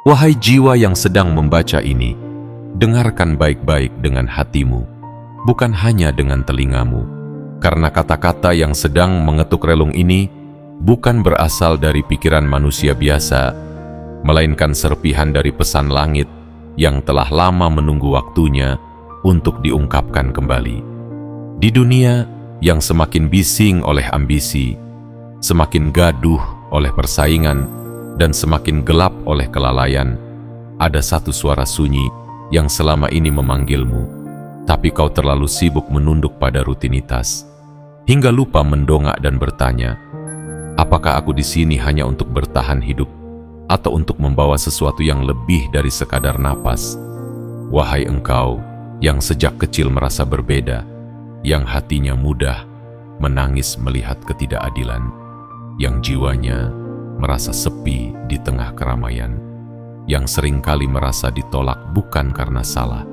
Wahai jiwa yang sedang membaca ini, dengarkan baik-baik dengan hatimu, bukan hanya dengan telingamu, karena kata-kata yang sedang mengetuk relung ini bukan berasal dari pikiran manusia biasa, melainkan serpihan dari pesan langit yang telah lama menunggu waktunya untuk diungkapkan kembali. Di dunia yang semakin bising oleh ambisi, semakin gaduh oleh persaingan, dan semakin gelap oleh kelalaian, ada satu suara sunyi yang selama ini memanggilmu, tapi kau terlalu sibuk menunduk pada rutinitas, hingga lupa mendongak dan bertanya, apakah aku di sini hanya untuk bertahan hidup, atau untuk membawa sesuatu yang lebih dari sekadar napas? Wahai engkau yang sejak kecil merasa berbeda, yang hatinya mudah menangis melihat ketidakadilan, yang jiwanya merasa sepi di tengah keramaian, yang seringkali merasa ditolak bukan karena salah,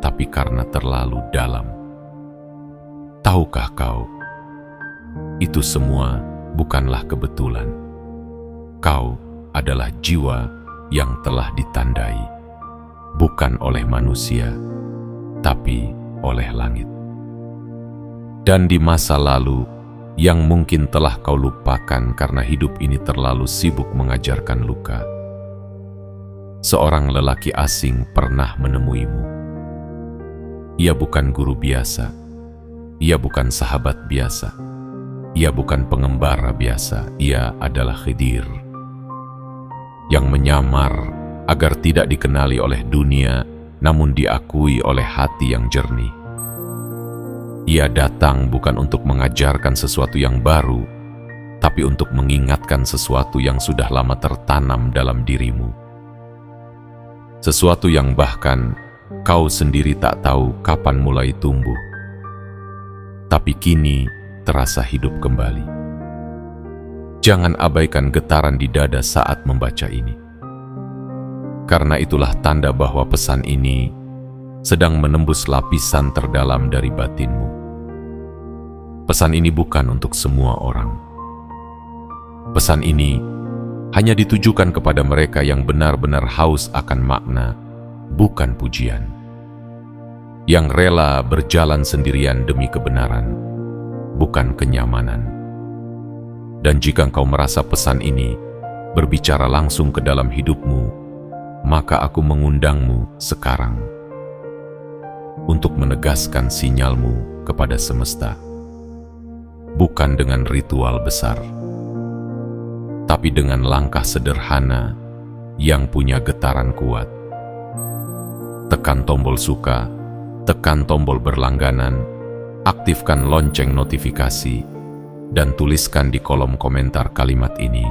tapi karena terlalu dalam. Tahukah kau, itu semua bukanlah kebetulan. Kau adalah jiwa yang telah ditandai, bukan oleh manusia, tapi oleh langit. Dan di masa lalu, yang mungkin telah kau lupakan karena hidup ini terlalu sibuk mengajarkan luka, seorang lelaki asing pernah menemuimu. Ia bukan guru biasa, ia bukan sahabat biasa, ia bukan pengembara biasa, ia adalah Khidir, yang menyamar agar tidak dikenali oleh dunia, namun diakui oleh hati yang jernih. Ia datang bukan untuk mengajarkan sesuatu yang baru, tapi untuk mengingatkan sesuatu yang sudah lama tertanam dalam dirimu. Sesuatu yang bahkan kau sendiri tak tahu kapan mulai tumbuh, tapi kini terasa hidup kembali. Jangan abaikan getaran di dada saat membaca ini, karena itulah tanda bahwa pesan ini sedang menembus lapisan terdalam dari batinmu. Pesan ini bukan untuk semua orang. Pesan ini hanya ditujukan kepada mereka yang benar-benar haus akan makna, bukan pujian. Yang rela berjalan sendirian demi kebenaran, bukan kenyamanan. Dan jika engkau merasa pesan ini berbicara langsung ke dalam hidupmu, maka aku mengundangmu sekarang untuk menegaskan sinyalmu kepada semesta. Bukan dengan ritual besar, tapi dengan langkah sederhana yang punya getaran kuat. Tekan tombol suka, tekan tombol berlangganan, aktifkan lonceng notifikasi, dan tuliskan di kolom komentar kalimat ini.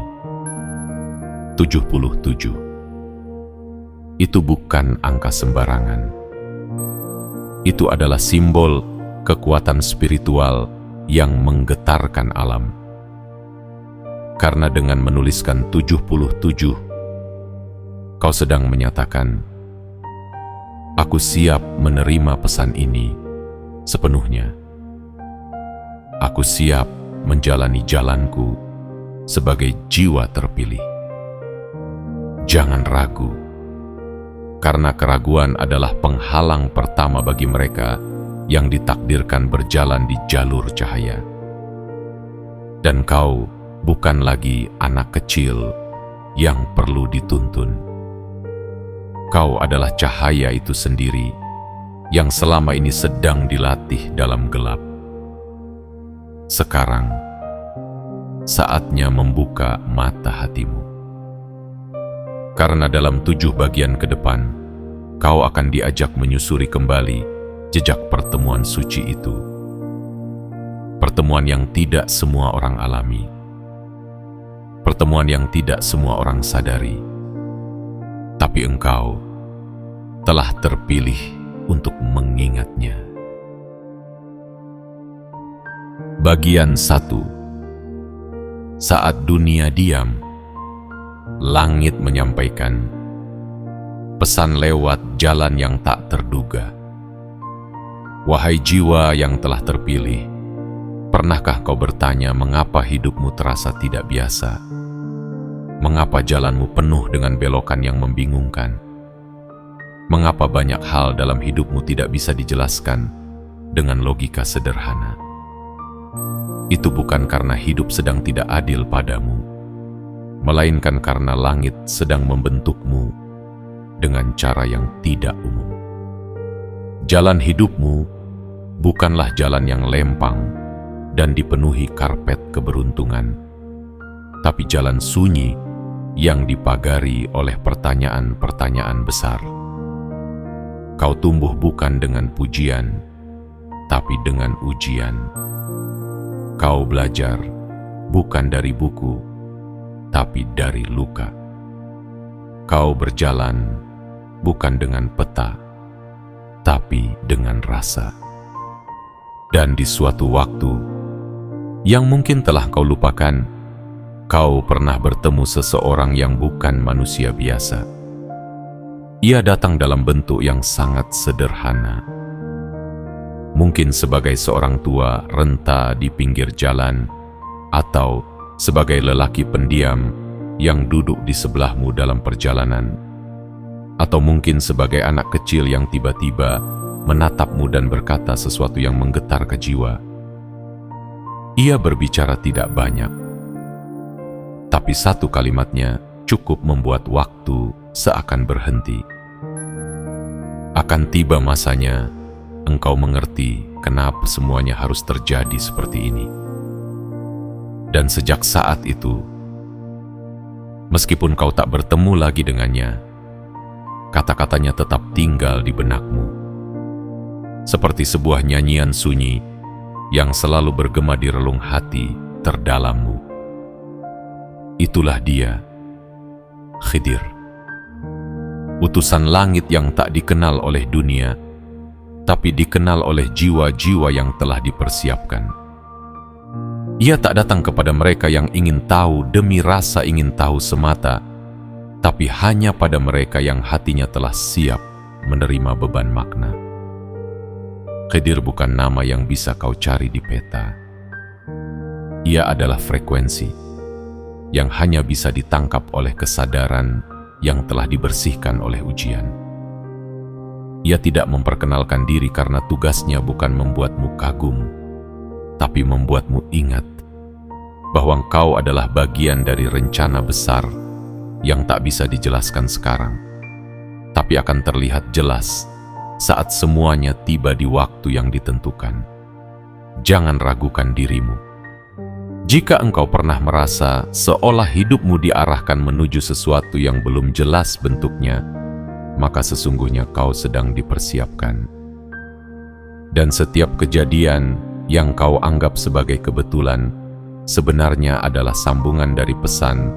77. Itu bukan angka sembarangan. Itu adalah simbol kekuatan spiritual yang menggetarkan alam. Karena dengan menuliskan 77, kau sedang menyatakan, aku siap menerima pesan ini sepenuhnya. Aku siap menjalani jalanku sebagai jiwa terpilih. Jangan ragu, karena keraguan adalah penghalang pertama bagi mereka yang ditakdirkan berjalan di jalur cahaya. Dan kau bukan lagi anak kecil yang perlu dituntun. Kau adalah cahaya itu sendiri yang selama ini sedang dilatih dalam gelap. Sekarang, saatnya membuka mata hatimu. Karena dalam 7 bagian ke depan, kau akan diajak menyusuri kembali jejak pertemuan suci itu. Pertemuan yang tidak semua orang alami. Pertemuan yang tidak semua orang sadari. Tapi engkau telah terpilih untuk mengingatnya. Bagian 1. Saat dunia diam, langit menyampaikan pesan lewat jalan yang tak terduga. Wahai jiwa yang telah terpilih, pernahkah kau bertanya mengapa hidupmu terasa tidak biasa? Mengapa jalanmu penuh dengan belokan yang membingungkan? Mengapa banyak hal dalam hidupmu tidak bisa dijelaskan dengan logika sederhana? Itu bukan karena hidup sedang tidak adil padamu, melainkan karena langit sedang membentukmu dengan cara yang tidak umum. Jalan hidupmu bukanlah jalan yang lempang dan dipenuhi karpet keberuntungan, tapi jalan sunyi yang dipagari oleh pertanyaan-pertanyaan besar. Kau tumbuh bukan dengan pujian, tapi dengan ujian. Kau belajar bukan dari buku, tapi dari luka. Kau berjalan bukan dengan peta, tapi dengan rasa. Dan di suatu waktu yang mungkin telah kau lupakan, kau pernah bertemu seseorang yang bukan manusia biasa. Ia datang dalam bentuk yang sangat sederhana. Mungkin sebagai seorang tua renta di pinggir jalan, atau sebagai lelaki pendiam yang duduk di sebelahmu dalam perjalanan, atau mungkin sebagai anak kecil yang tiba-tiba menatapmu dan berkata sesuatu yang menggetar ke jiwa. Ia berbicara tidak banyak, tapi satu kalimatnya cukup membuat waktu seakan berhenti. Akan tiba masanya engkau mengerti kenapa semuanya harus terjadi seperti ini. Dan sejak saat itu, meskipun kau tak bertemu lagi dengannya, kata-katanya tetap tinggal di benakmu, seperti sebuah nyanyian sunyi yang selalu bergema di relung hati terdalammu. Itulah dia, Khidir, utusan langit yang tak dikenal oleh dunia, tapi dikenal oleh jiwa-jiwa yang telah dipersiapkan. Ia tak datang kepada mereka yang ingin tahu demi rasa ingin tahu semata, tapi hanya pada mereka yang hatinya telah siap menerima beban makna. Khidir bukan nama yang bisa kau cari di peta. Ia adalah frekuensi yang hanya bisa ditangkap oleh kesadaran yang telah dibersihkan oleh ujian. Ia tidak memperkenalkan diri karena tugasnya bukan membuatmu kagum, tapi membuatmu ingat bahwa engkau adalah bagian dari rencana besar yang tak bisa dijelaskan sekarang, tapi akan terlihat jelas saat semuanya tiba di waktu yang ditentukan. Jangan ragukan dirimu. Jika engkau pernah merasa seolah hidupmu diarahkan menuju sesuatu yang belum jelas bentuknya, maka sesungguhnya kau sedang dipersiapkan. Dan setiap kejadian yang kau anggap sebagai kebetulan sebenarnya adalah sambungan dari pesan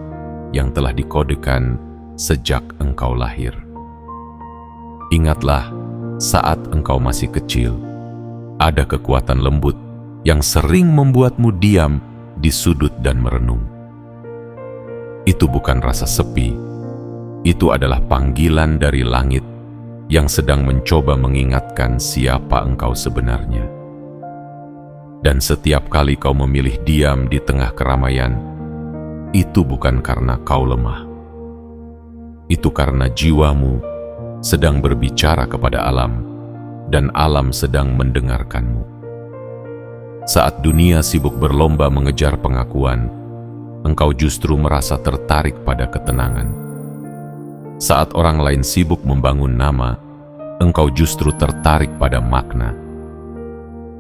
yang telah dikodekan sejak engkau lahir. Ingatlah, saat engkau masih kecil, ada kekuatan lembut yang sering membuatmu diam di sudut dan merenung. Itu bukan rasa sepi, itu adalah panggilan dari langit yang sedang mencoba mengingatkan siapa engkau sebenarnya. Dan setiap kali kau memilih diam di tengah keramaian, itu bukan karena kau lemah. Itu karena jiwamu sedang berbicara kepada alam, dan alam sedang mendengarkanmu. Saat dunia sibuk berlomba mengejar pengakuan, engkau justru merasa tertarik pada ketenangan. Saat orang lain sibuk membangun nama, engkau justru tertarik pada makna.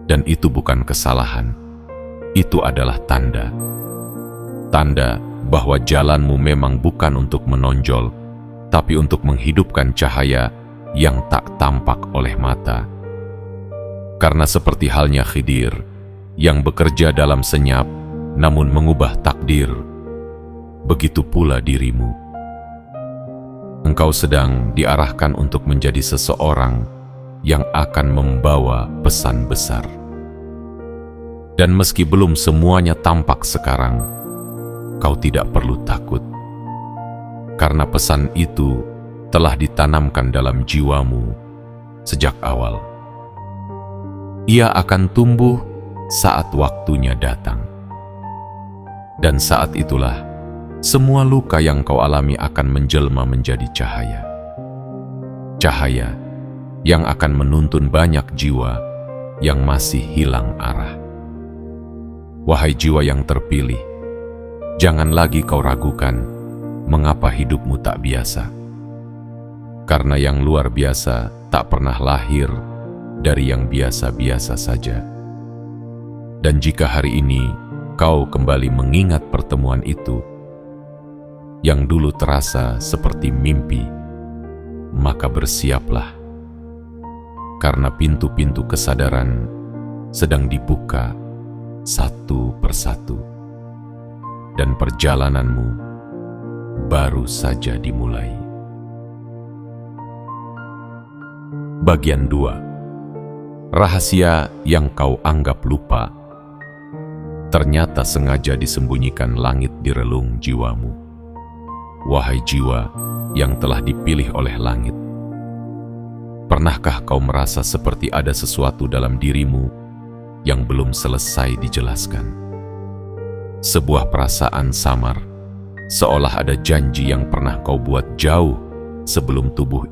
Dan itu bukan kesalahan, itu adalah tanda. Tanda bahwa jalanmu memang bukan untuk menonjol, tapi untuk menghidupkan cahaya yang tak tampak oleh mata. Karena seperti halnya Khidir, yang bekerja dalam senyap, namun mengubah takdir, begitu pula dirimu. Engkau sedang diarahkan untuk menjadi seseorang yang akan membawa pesan besar. Dan meski belum semuanya tampak sekarang, kau tidak perlu takut. Karena pesan itu telah ditanamkan dalam jiwamu sejak awal. Ia akan tumbuh saat waktunya datang. Dan saat itulah semua luka yang kau alami akan menjelma menjadi cahaya. Cahaya yang akan menuntun banyak jiwa yang masih hilang arah. Wahai jiwa yang terpilih, jangan lagi kau ragukan mengapa hidupmu tak biasa. Karena yang luar biasa tak pernah lahir dari yang biasa-biasa saja. Dan jika hari ini kau kembali mengingat pertemuan itu, yang dulu terasa seperti mimpi, maka bersiaplah, karena pintu-pintu kesadaran sedang dibuka satu persatu, dan perjalananmu baru saja dimulai. Bagian 2. Rahasia yang kau anggap lupa ternyata sengaja disembunyikan langit di relung jiwamu. Wahai jiwa yang telah dipilih oleh langit, pernahkah kau merasa seperti ada sesuatu dalam dirimu yang belum selesai dijelaskan? Sebuah perasaan samar, seolah ada janji yang pernah kau buat jauh sebelum tubuh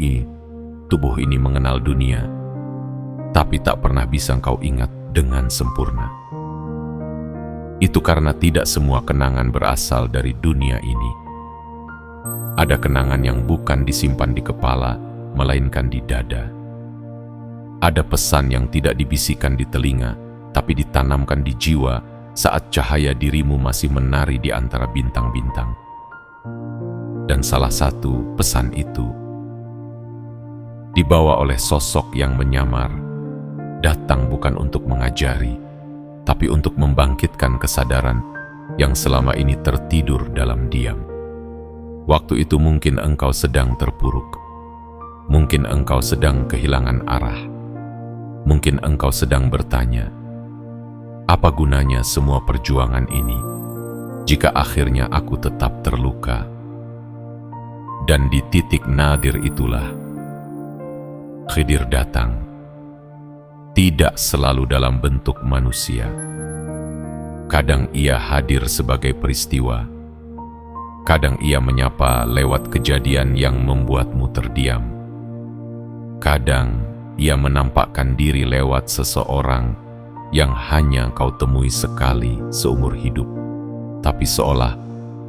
ini mengenal dunia, tapi tak pernah bisa kau ingat dengan sempurna. Itu karena tidak semua kenangan berasal dari dunia ini. Ada kenangan yang bukan disimpan di kepala, melainkan di dada. Ada pesan yang tidak dibisikkan di telinga, tapi ditanamkan di jiwa saat cahaya dirimu masih menari di antara bintang-bintang. Dan salah satu pesan itu dibawa oleh sosok yang menyamar, datang bukan untuk mengajari, tapi untuk membangkitkan kesadaran yang selama ini tertidur dalam diam. Waktu itu mungkin engkau sedang terpuruk, mungkin engkau sedang kehilangan arah, mungkin engkau sedang bertanya, apa gunanya semua perjuangan ini jika akhirnya aku tetap terluka? Dan di titik nadir itulah Khidir datang. Tidak selalu dalam bentuk manusia. Kadang ia hadir sebagai peristiwa. Kadang ia menyapa lewat kejadian yang membuatmu terdiam. Kadang ia menampakkan diri lewat seseorang yang hanya kau temui sekali seumur hidup, tapi seolah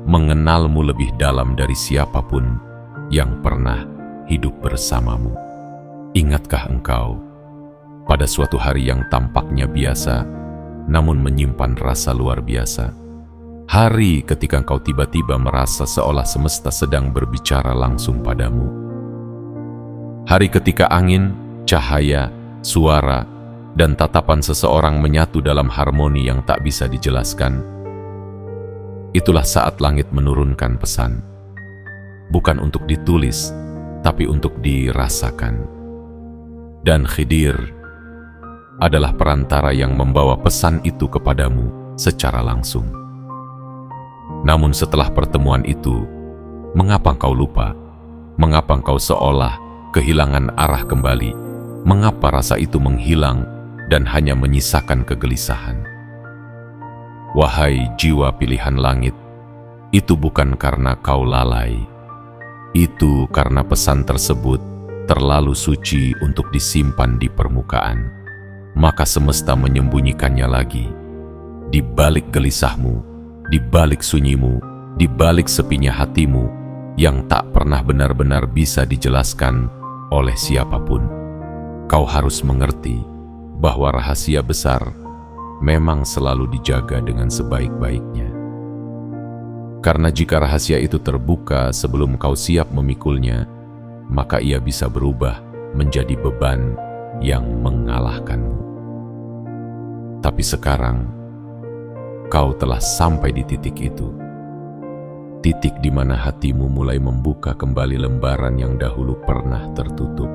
mengenalmu lebih dalam dari siapapun yang pernah hidup bersamamu. Ingatkah engkau pada suatu hari yang tampaknya biasa, namun menyimpan rasa luar biasa? Hari ketika kau tiba-tiba merasa seolah semesta sedang berbicara langsung padamu. Hari ketika angin, cahaya, suara, dan tatapan seseorang menyatu dalam harmoni yang tak bisa dijelaskan. Itulah saat langit menurunkan pesan, bukan untuk ditulis, tapi untuk dirasakan. Dan Khidir adalah perantara yang membawa pesan itu kepadamu secara langsung. Namun setelah pertemuan itu, mengapa kau lupa? Mengapa kau seolah kehilangan arah kembali? Mengapa rasa itu menghilang dan hanya menyisakan kegelisahan? Wahai jiwa pilihan langit, itu bukan karena kau lalai. Itu karena pesan tersebut terlalu suci untuk disimpan di permukaan. Maka semesta menyembunyikannya lagi. Di balik gelisahmu, di balik sunyimu, di balik sepinya hatimu yang tak pernah benar-benar bisa dijelaskan oleh siapapun. Kau harus mengerti bahwa rahasia besar memang selalu dijaga dengan sebaik-baiknya. Karena jika rahasia itu terbuka sebelum kau siap memikulnya, maka ia bisa berubah menjadi beban yang mengalahkanmu. Tapi sekarang, kau telah sampai di titik itu. Titik di mana hatimu mulai membuka kembali lembaran yang dahulu pernah tertutup.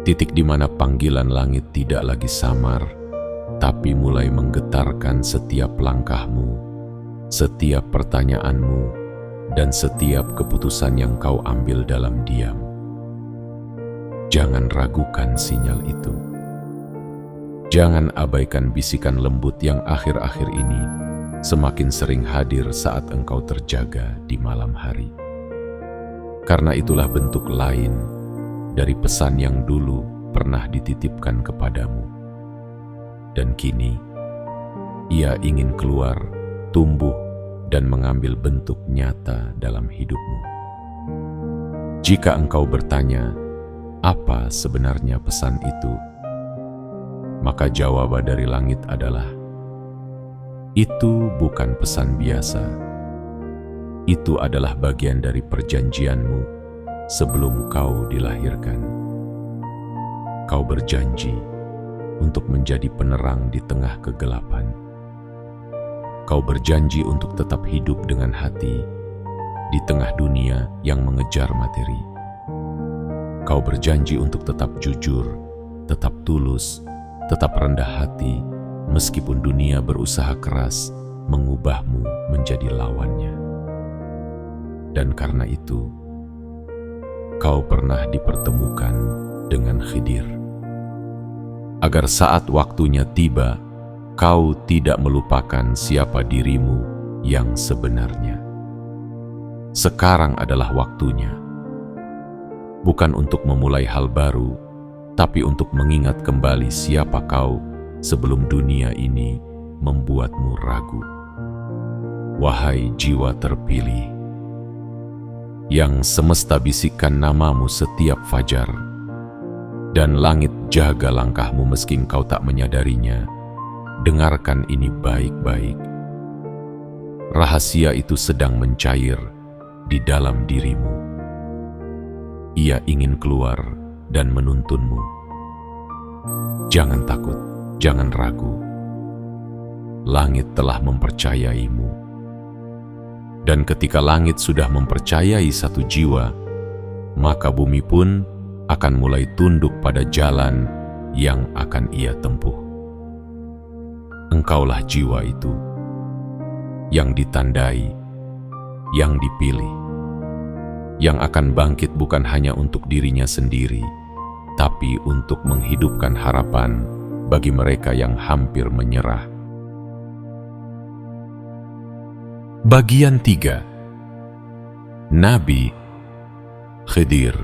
Titik di mana panggilan langit tidak lagi samar, tapi mulai menggetarkan setiap langkahmu, setiap pertanyaanmu, dan setiap keputusan yang kau ambil dalam diam. Jangan ragukan sinyal itu. Jangan abaikan bisikan lembut yang akhir-akhir ini semakin sering hadir saat engkau terjaga di malam hari. Karena itulah bentuk lain dari pesan yang dulu pernah dititipkan kepadamu. Dan kini, ia ingin keluar, tumbuh, dan mengambil bentuk nyata dalam hidupmu. Jika engkau bertanya, apa sebenarnya pesan itu? Maka jawaban dari langit adalah, itu bukan pesan biasa. Itu adalah bagian dari perjanjianmu sebelum kau dilahirkan. Kau berjanji untuk menjadi penerang di tengah kegelapan. Kau berjanji untuk tetap hidup dengan hati di tengah dunia yang mengejar materi. Kau berjanji untuk tetap jujur, tetap tulus, tetap rendah hati, meskipun dunia berusaha keras mengubahmu menjadi lawannya. Dan karena itu, kau pernah dipertemukan dengan Khidir. Agar saat waktunya tiba, kau tidak melupakan siapa dirimu yang sebenarnya. Sekarang adalah waktunya. Bukan untuk memulai hal baru, tapi untuk mengingat kembali siapa kau sebelum dunia ini membuatmu ragu. Wahai jiwa terpilih, yang semesta bisikkan namamu setiap fajar, dan langit jaga langkahmu meski engkau tak menyadarinya, dengarkan ini baik-baik. Rahasia itu sedang mencair di dalam dirimu. Ia ingin keluar dan menuntunmu. Jangan takut, jangan ragu. Langit telah mempercayaimu. Dan ketika langit sudah mempercayai satu jiwa, maka bumi pun akan mulai tunduk pada jalan yang akan ia tempuh. Engkaulah jiwa itu, yang ditandai, yang dipilih, yang akan bangkit bukan hanya untuk dirinya sendiri, tapi untuk menghidupkan harapan bagi mereka yang hampir menyerah. Bagian 3. Nabi Khidir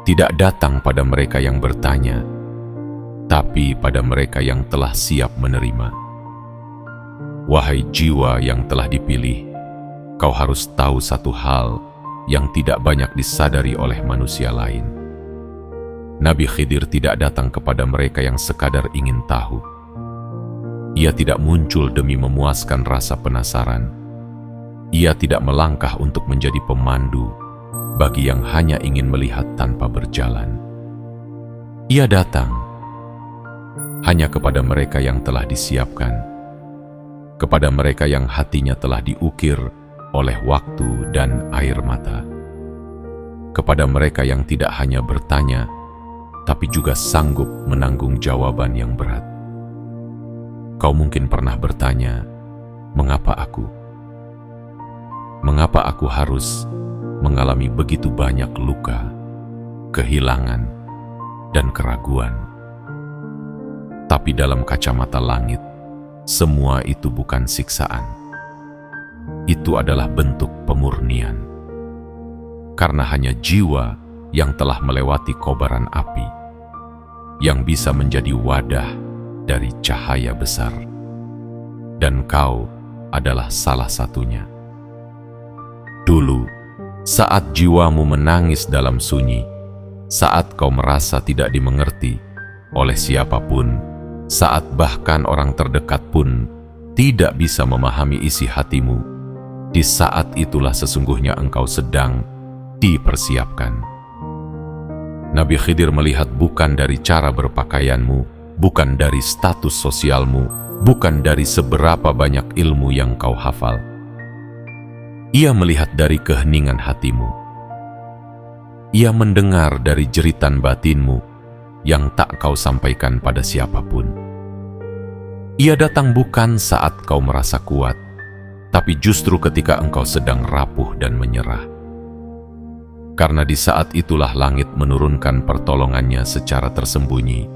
tidak datang pada mereka yang bertanya, tapi pada mereka yang telah siap menerima. Wahai jiwa yang telah dipilih, kau harus tahu satu hal yang tidak banyak disadari oleh manusia lain. Nabi Khidir tidak datang kepada mereka yang sekadar ingin tahu. Ia tidak muncul demi memuaskan rasa penasaran. Ia tidak melangkah untuk menjadi pemandu bagi yang hanya ingin melihat tanpa berjalan. Ia datang hanya kepada mereka yang telah disiapkan, kepada mereka yang hatinya telah diukir oleh waktu dan air mata, kepada mereka yang tidak hanya bertanya, tapi juga sanggup menanggung jawaban yang berat. Kau mungkin pernah bertanya, mengapa aku? Mengapa aku harus mengalami begitu banyak luka, kehilangan, dan keraguan? Tapi dalam kacamata langit, semua itu bukan siksaan. Itu adalah bentuk pemurnian. Karena hanya jiwa yang telah melewati kobaran api yang bisa menjadi wadah dari cahaya besar. Dan kau adalah salah satunya. Dulu, saat jiwamu menangis dalam sunyi, saat kau merasa tidak dimengerti oleh siapapun, saat bahkan orang terdekat pun tidak bisa memahami isi hatimu, di saat itulah sesungguhnya engkau sedang dipersiapkan. Nabi Khidir melihat bukan dari cara berpakaianmu, bukan dari status sosialmu, bukan dari seberapa banyak ilmu yang kau hafal. Ia melihat dari keheningan hatimu. Ia mendengar dari jeritan batinmu yang tak kau sampaikan pada siapapun. Ia datang bukan saat kau merasa kuat, tapi justru ketika engkau sedang rapuh dan menyerah. Karena di saat itulah langit menurunkan pertolongannya secara tersembunyi,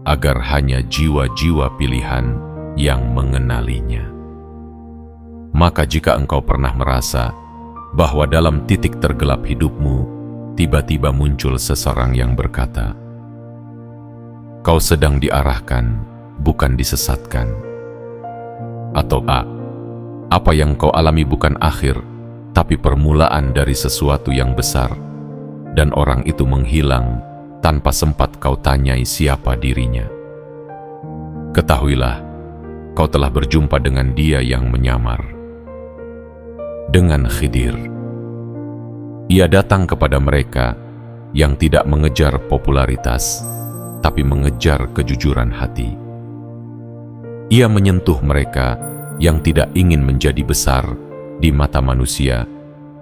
agar hanya jiwa-jiwa pilihan yang mengenalinya. Maka jika engkau pernah merasa bahwa dalam titik tergelap hidupmu tiba-tiba muncul seseorang yang berkata, "Kau sedang diarahkan, bukan disesatkan." Atau apa yang kau alami bukan akhir, tapi permulaan dari sesuatu yang besar, dan orang itu menghilang tanpa sempat kau tanyai siapa dirinya. Ketahuilah, kau telah berjumpa dengan dia yang menyamar. Dengan Khidir, ia datang kepada mereka yang tidak mengejar popularitas, tapi mengejar kejujuran hati. Ia menyentuh mereka yang tidak ingin menjadi besar di mata manusia,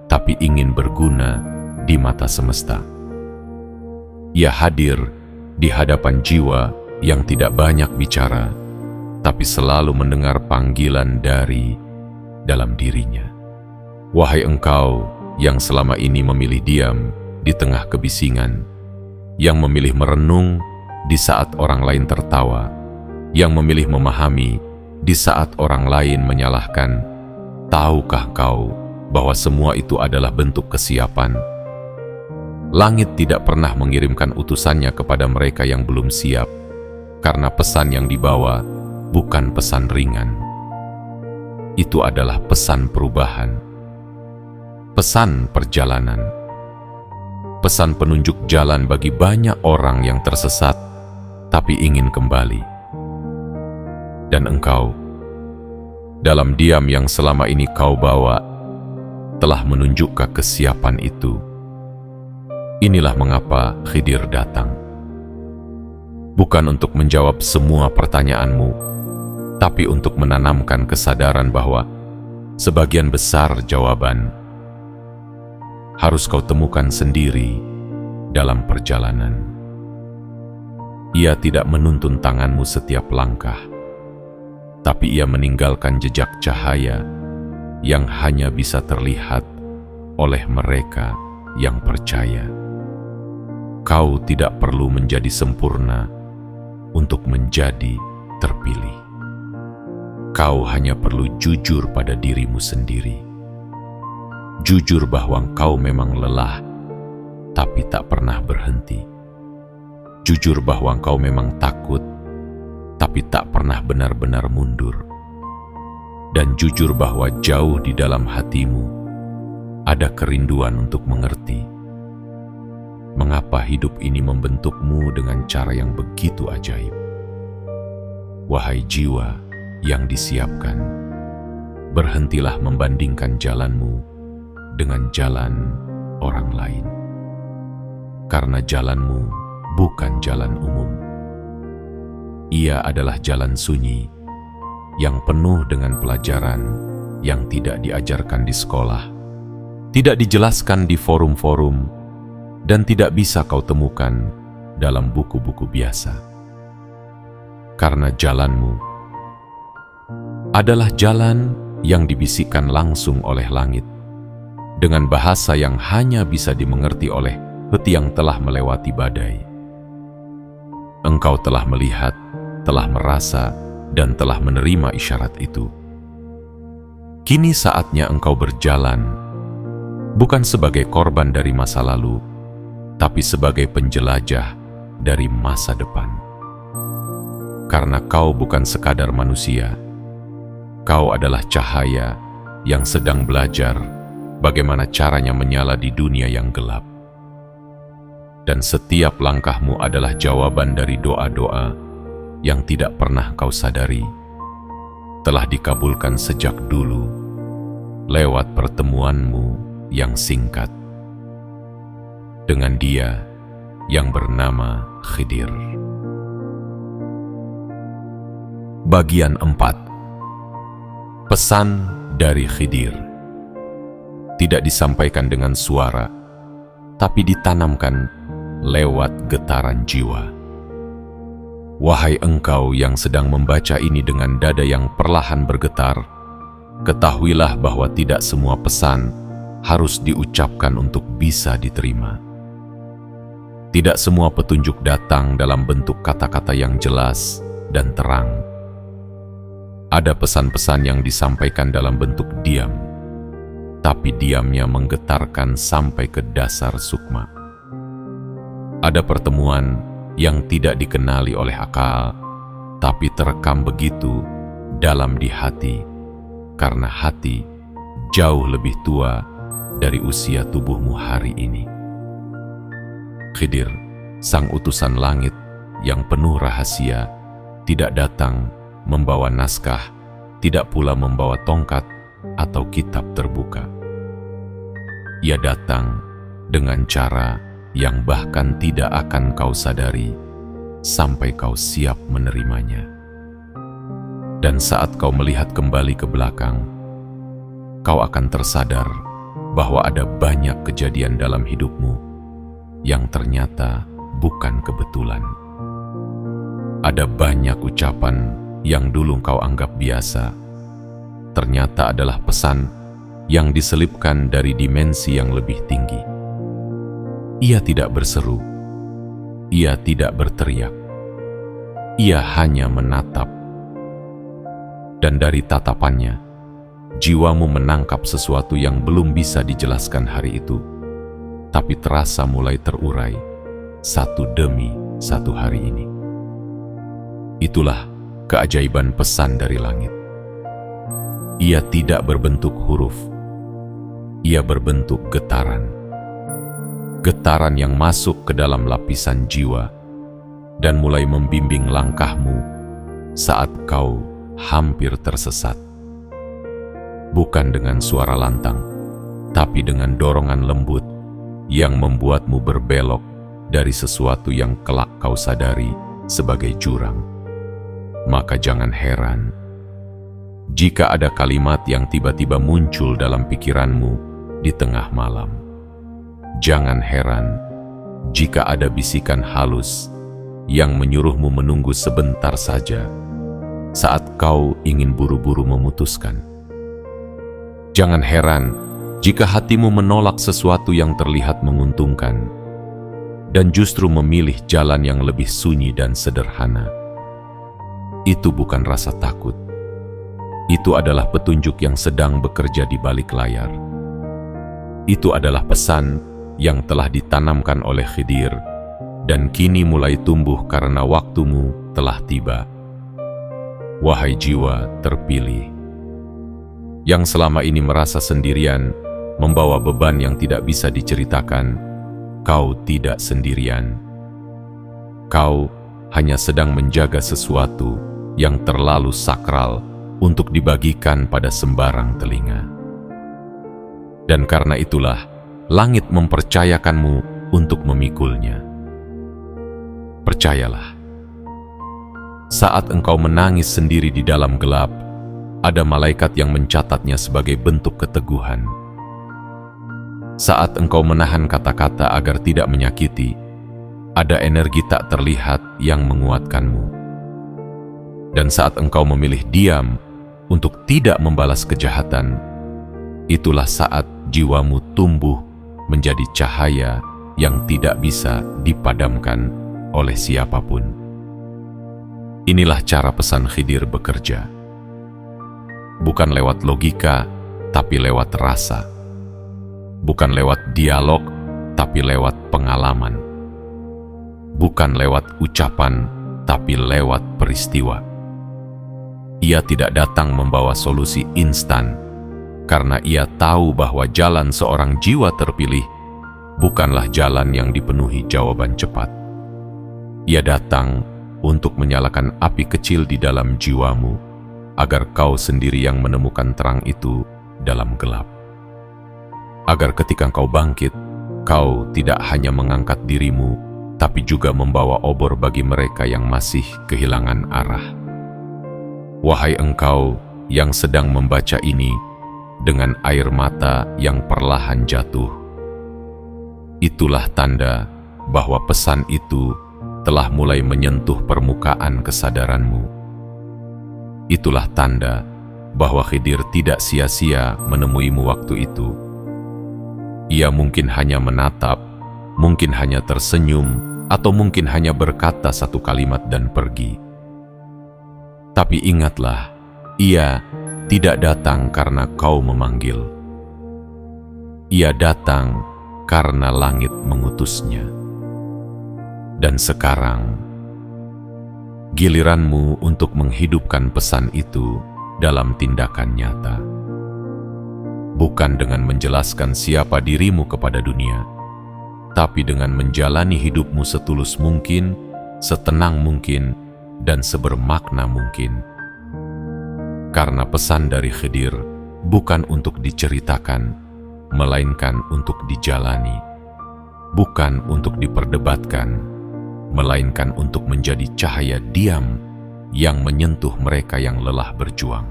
tapi ingin berguna di mata semesta. Ia hadir di hadapan jiwa yang tidak banyak bicara, tapi selalu mendengar panggilan dari dalam dirinya. Wahai engkau yang selama ini memilih diam di tengah kebisingan, yang memilih merenung di saat orang lain tertawa, yang memilih memahami di saat orang lain menyalahkan, tahukah kau bahwa semua itu adalah bentuk kesiapan? Langit tidak pernah mengirimkan utusannya kepada mereka yang belum siap, karena pesan yang dibawa bukan pesan ringan. Itu adalah pesan perubahan, pesan perjalanan, pesan penunjuk jalan bagi banyak orang yang tersesat tapi ingin kembali. Dan engkau, dalam diam yang selama ini kau bawa, telah menunjukkan kesiapan itu. Inilah mengapa Khidir datang. Bukan untuk menjawab semua pertanyaanmu, tapi untuk menanamkan kesadaran bahwa sebagian besar jawaban harus kau temukan sendiri dalam perjalanan. Ia tidak menuntun tanganmu setiap langkah, tapi ia meninggalkan jejak cahaya yang hanya bisa terlihat oleh mereka yang percaya. Kau tidak perlu menjadi sempurna untuk menjadi terpilih. Kau hanya perlu jujur pada dirimu sendiri. Jujur bahwa kau memang lelah, tapi tak pernah berhenti. Jujur bahwa kau memang takut, tapi tak pernah benar-benar mundur. Dan jujur bahwa jauh di dalam hatimu ada kerinduan untuk mengerti mengapa hidup ini membentukmu dengan cara yang begitu ajaib. Wahai jiwa yang disiapkan, berhentilah membandingkan jalanmu dengan jalan orang lain. Karena jalanmu bukan jalan umum. Ia adalah jalan sunyi yang penuh dengan pelajaran yang tidak diajarkan di sekolah, tidak dijelaskan di forum-forum, dan tidak bisa kau temukan dalam buku-buku biasa. Karena jalanmu adalah jalan yang dibisikkan langsung oleh langit, dengan bahasa yang hanya bisa dimengerti oleh hati yang telah melewati badai. Engkau telah melihat, telah merasa, dan telah menerima isyarat itu. Kini saatnya engkau berjalan, bukan sebagai korban dari masa lalu, tapi sebagai penjelajah dari masa depan. Karena kau bukan sekadar manusia, kau adalah cahaya yang sedang belajar bagaimana caranya menyala di dunia yang gelap. Dan setiap langkahmu adalah jawaban dari doa-doa yang tidak pernah kau sadari telah dikabulkan sejak dulu lewat pertemuanmu yang singkat dengan dia yang bernama Khidir. Bagian 4. Pesan dari Khidir tidak disampaikan dengan suara, tapi ditanamkan lewat getaran jiwa. Wahai engkau yang sedang membaca ini dengan dada yang perlahan bergetar, ketahuilah bahwa tidak semua pesan harus diucapkan untuk bisa diterima. Tidak semua petunjuk datang dalam bentuk kata-kata yang jelas dan terang. Ada pesan-pesan yang disampaikan dalam bentuk diam, tapi diamnya menggetarkan sampai ke dasar sukma. Ada pertemuan yang tidak dikenali oleh akal, tapi terekam begitu dalam di hati, karena hati jauh lebih tua dari usia tubuhmu hari ini. Khidir, sang utusan langit yang penuh rahasia, tidak datang membawa naskah, tidak pula membawa tongkat atau kitab terbuka. Ia datang dengan cara yang bahkan tidak akan kau sadari sampai kau siap menerimanya. Dan saat kau melihat kembali ke belakang, kau akan tersadar bahwa ada banyak kejadian dalam hidupmu yang ternyata bukan kebetulan. Ada banyak ucapan yang dulu kau anggap biasa, ternyata adalah pesan yang diselipkan dari dimensi yang lebih tinggi. Ia tidak berseru, ia tidak berteriak, ia hanya menatap. Dan dari tatapannya, jiwamu menangkap sesuatu yang belum bisa dijelaskan hari itu, tapi terasa mulai terurai satu demi satu hari ini. Itulah keajaiban pesan dari langit. Ia tidak berbentuk huruf, ia berbentuk getaran. Getaran yang masuk ke dalam lapisan jiwa dan mulai membimbing langkahmu saat kau hampir tersesat. Bukan dengan suara lantang, tapi dengan dorongan lembut yang membuatmu berbelok dari sesuatu yang kelak kau sadari sebagai jurang. Maka jangan heran jika ada kalimat yang tiba-tiba muncul dalam pikiranmu di tengah malam. Jangan heran jika ada bisikan halus yang menyuruhmu menunggu sebentar saja saat kau ingin buru-buru memutuskan. Jangan heran jika hatimu menolak sesuatu yang terlihat menguntungkan dan justru memilih jalan yang lebih sunyi dan sederhana. Itu bukan rasa takut. Itu adalah petunjuk yang sedang bekerja di balik layar. Itu adalah pesan yang telah ditanamkan oleh Khidir dan kini mulai tumbuh karena waktumu telah tiba. Wahai jiwa terpilih, yang selama ini merasa sendirian, membawa beban yang tidak bisa diceritakan, kau tidak sendirian. Kau hanya sedang menjaga sesuatu yang terlalu sakral untuk dibagikan pada sembarang telinga. Dan karena itulah, langit mempercayakanmu untuk memikulnya. Percayalah, saat engkau menangis sendiri di dalam gelap, ada malaikat yang mencatatnya sebagai bentuk keteguhan. Saat engkau menahan kata-kata agar tidak menyakiti, ada energi tak terlihat yang menguatkanmu. Dan saat engkau memilih diam untuk tidak membalas kejahatan, itulah saat jiwamu tumbuh menjadi cahaya yang tidak bisa dipadamkan oleh siapapun. Inilah cara pesan Khidir bekerja. Bukan lewat logika, tapi lewat rasa. Bukan lewat dialog, tapi lewat pengalaman. Bukan lewat ucapan, tapi lewat peristiwa. Ia tidak datang membawa solusi instan, karena ia tahu bahwa jalan seorang jiwa terpilih bukanlah jalan yang dipenuhi jawaban cepat. Ia datang untuk menyalakan api kecil di dalam jiwamu, agar kau sendiri yang menemukan terang itu dalam gelap. Agar ketika kau bangkit, kau tidak hanya mengangkat dirimu, tapi juga membawa obor bagi mereka yang masih kehilangan arah. Wahai engkau yang sedang membaca ini dengan air mata yang perlahan jatuh, itulah tanda bahwa pesan itu telah mulai menyentuh permukaan kesadaranmu. Itulah tanda bahwa Khidir tidak sia-sia menemuimu waktu itu. Ia mungkin hanya menatap, mungkin hanya tersenyum, atau mungkin hanya berkata satu kalimat dan pergi. Tapi ingatlah Ia tidak datang karena kau memanggil. Ia datang karena langit mengutusnya. Dan sekarang, giliranmu untuk menghidupkan pesan itu dalam tindakan nyata. Bukan dengan menjelaskan siapa dirimu kepada dunia, tapi dengan menjalani hidupmu setulus mungkin, setenang mungkin, dan sebermakna mungkin. Karena pesan dari Khidir bukan untuk diceritakan, melainkan untuk dijalani. Bukan untuk diperdebatkan, melainkan untuk menjadi cahaya diam yang menyentuh mereka yang lelah berjuang.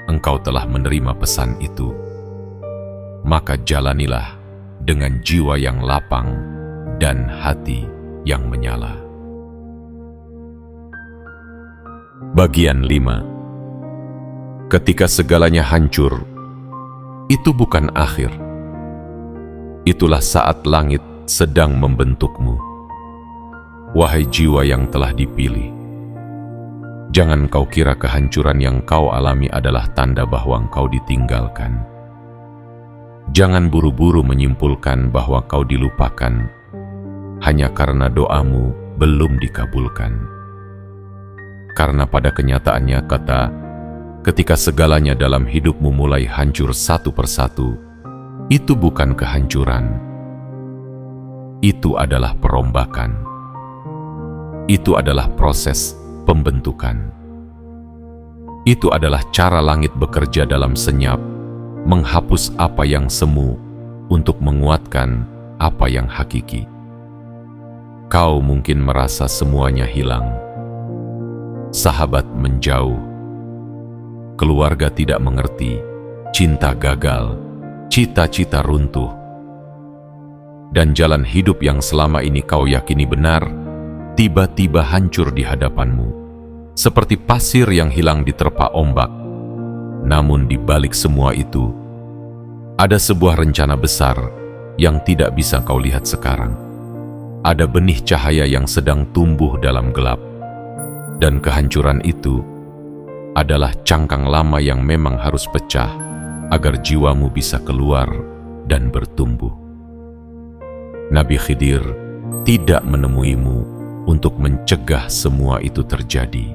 Engkau telah menerima pesan itu, maka jalanilah dengan jiwa yang lapang dan hati yang menyala. Bagian 5. Ketika segalanya hancur, itu bukan akhir. Itulah saat langit sedang membentukmu. Wahai jiwa yang telah dipilih, jangan kau kira kehancuran yang kau alami adalah tanda bahwa kau ditinggalkan. Jangan buru-buru menyimpulkan bahwa kau dilupakan hanya karena doamu belum dikabulkan. Karena pada kenyataannya ketika segalanya dalam hidupmu mulai hancur satu persatu, itu bukan kehancuran. Itu adalah perombakan. Itu adalah proses pembentukan. Itu adalah cara langit bekerja dalam senyap, menghapus apa yang semu untuk menguatkan apa yang hakiki. Kau mungkin merasa semuanya hilang. Sahabat menjauh. Keluarga tidak mengerti. Cinta gagal. Cita-cita runtuh. Dan jalan hidup yang selama ini kau yakini benar, tiba-tiba hancur di hadapanmu, seperti pasir yang hilang diterpa ombak. Namun di balik semua itu, ada sebuah rencana besar yang tidak bisa kau lihat sekarang. Ada benih cahaya yang sedang tumbuh dalam gelap, dan kehancuran itu adalah cangkang lama yang memang harus pecah agar jiwamu bisa keluar dan bertumbuh. Nabi Khidir tidak menemuimu untuk mencegah semua itu terjadi.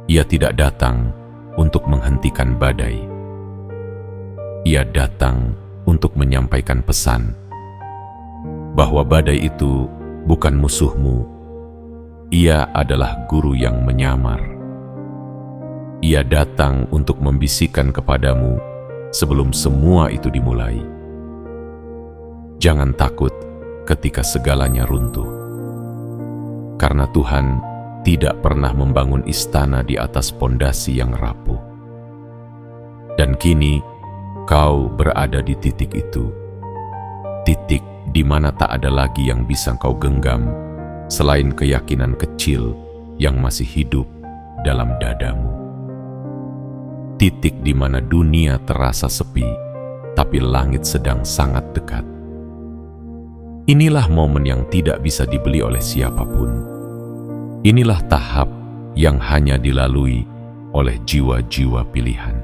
Ia tidak datang untuk menghentikan badai. Ia datang untuk menyampaikan pesan bahwa badai itu bukan musuhmu. Ia adalah guru yang menyamar. Ia datang untuk membisikkan kepadamu sebelum semua itu dimulai. Jangan takut ketika segalanya runtuh. Karena Tuhan tidak pernah membangun istana di atas pondasi yang rapuh. Dan kini kau berada di titik itu. Titik di mana tak ada lagi yang bisa kau genggam selain keyakinan kecil yang masih hidup dalam dadamu. Titik di mana dunia terasa sepi, tapi langit sedang sangat dekat. Inilah momen yang tidak bisa dibeli oleh siapapun. Inilah tahap yang hanya dilalui oleh jiwa-jiwa pilihan.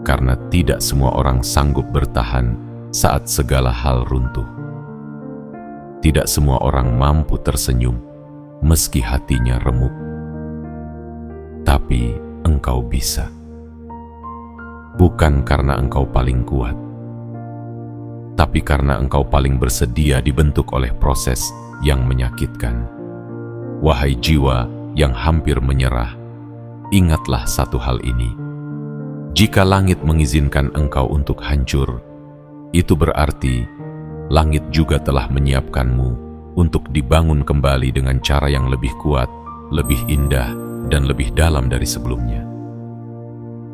Karena tidak semua orang sanggup bertahan saat segala hal runtuh. Tidak semua orang mampu tersenyum meski hatinya remuk. Tapi engkau bisa. Bukan karena engkau paling kuat, tapi karena engkau paling bersedia dibentuk oleh proses yang menyakitkan. Wahai jiwa yang hampir menyerah, ingatlah satu hal ini. Jika langit mengizinkan engkau untuk hancur, itu berarti langit juga telah menyiapkanmu untuk dibangun kembali dengan cara yang lebih kuat, lebih indah, dan lebih dalam dari sebelumnya.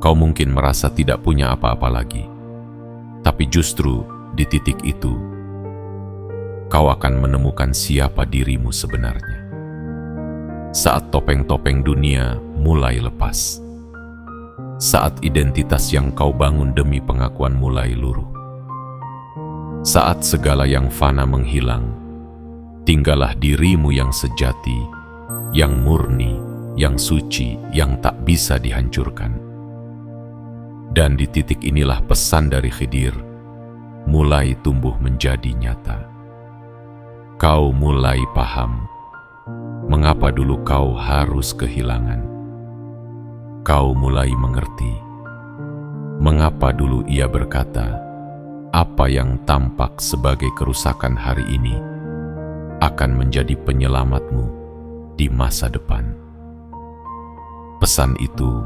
Kau mungkin merasa tidak punya apa-apa lagi, tapi justru di titik itu, kau akan menemukan siapa dirimu sebenarnya. Saat topeng-topeng dunia mulai lepas, saat identitas yang kau bangun demi pengakuan mulai luruh, saat segala yang fana menghilang, tinggallah dirimu yang sejati, yang murni, yang suci yang tak bisa dihancurkan. Dan di titik inilah pesan dari Khidir mulai tumbuh menjadi nyata. Kau mulai paham mengapa dulu kau harus kehilangan. Kau mulai mengerti mengapa dulu ia berkata, apa yang tampak sebagai kerusakan hari ini akan menjadi penyelamatmu di masa depan. Pesan itu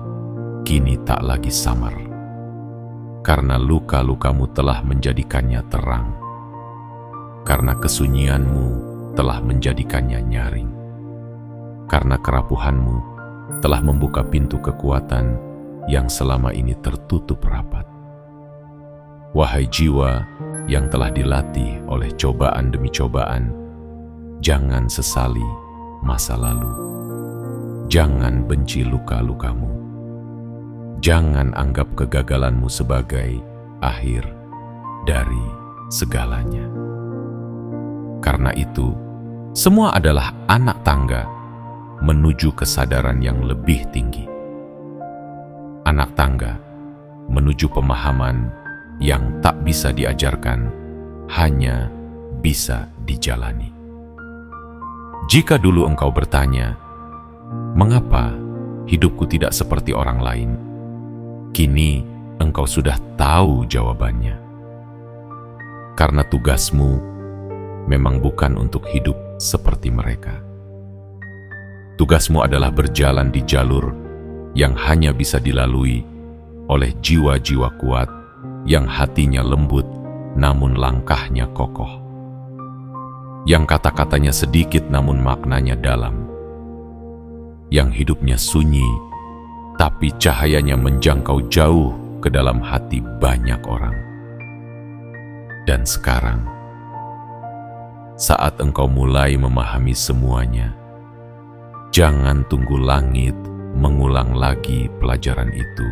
kini tak lagi samar, karena luka-lukamu telah menjadikannya terang, karena kesunyianmu telah menjadikannya nyaring, karena kerapuhanmu telah membuka pintu kekuatan yang selama ini tertutup rapat. Wahai jiwa yang telah dilatih oleh cobaan demi cobaan, jangan sesali masa lalu. Jangan benci luka-lukamu. Jangan anggap kegagalanmu sebagai akhir dari segalanya. Karena itu, semua adalah anak tangga menuju kesadaran yang lebih tinggi. Anak tangga menuju pemahaman yang tak bisa diajarkan, hanya bisa dijalani. Jika dulu engkau bertanya, mengapa hidupku tidak seperti orang lain? Kini engkau sudah tahu jawabannya. Karena tugasmu memang bukan untuk hidup seperti mereka. Tugasmu adalah berjalan di jalur yang hanya bisa dilalui oleh jiwa-jiwa kuat yang hatinya lembut namun langkahnya kokoh, yang kata-katanya sedikit namun maknanya dalam, yang hidupnya sunyi tapi cahayanya menjangkau jauh ke dalam hati banyak orang. Dan sekarang, saat engkau mulai memahami semuanya, jangan tunggu langit mengulang lagi pelajaran itu.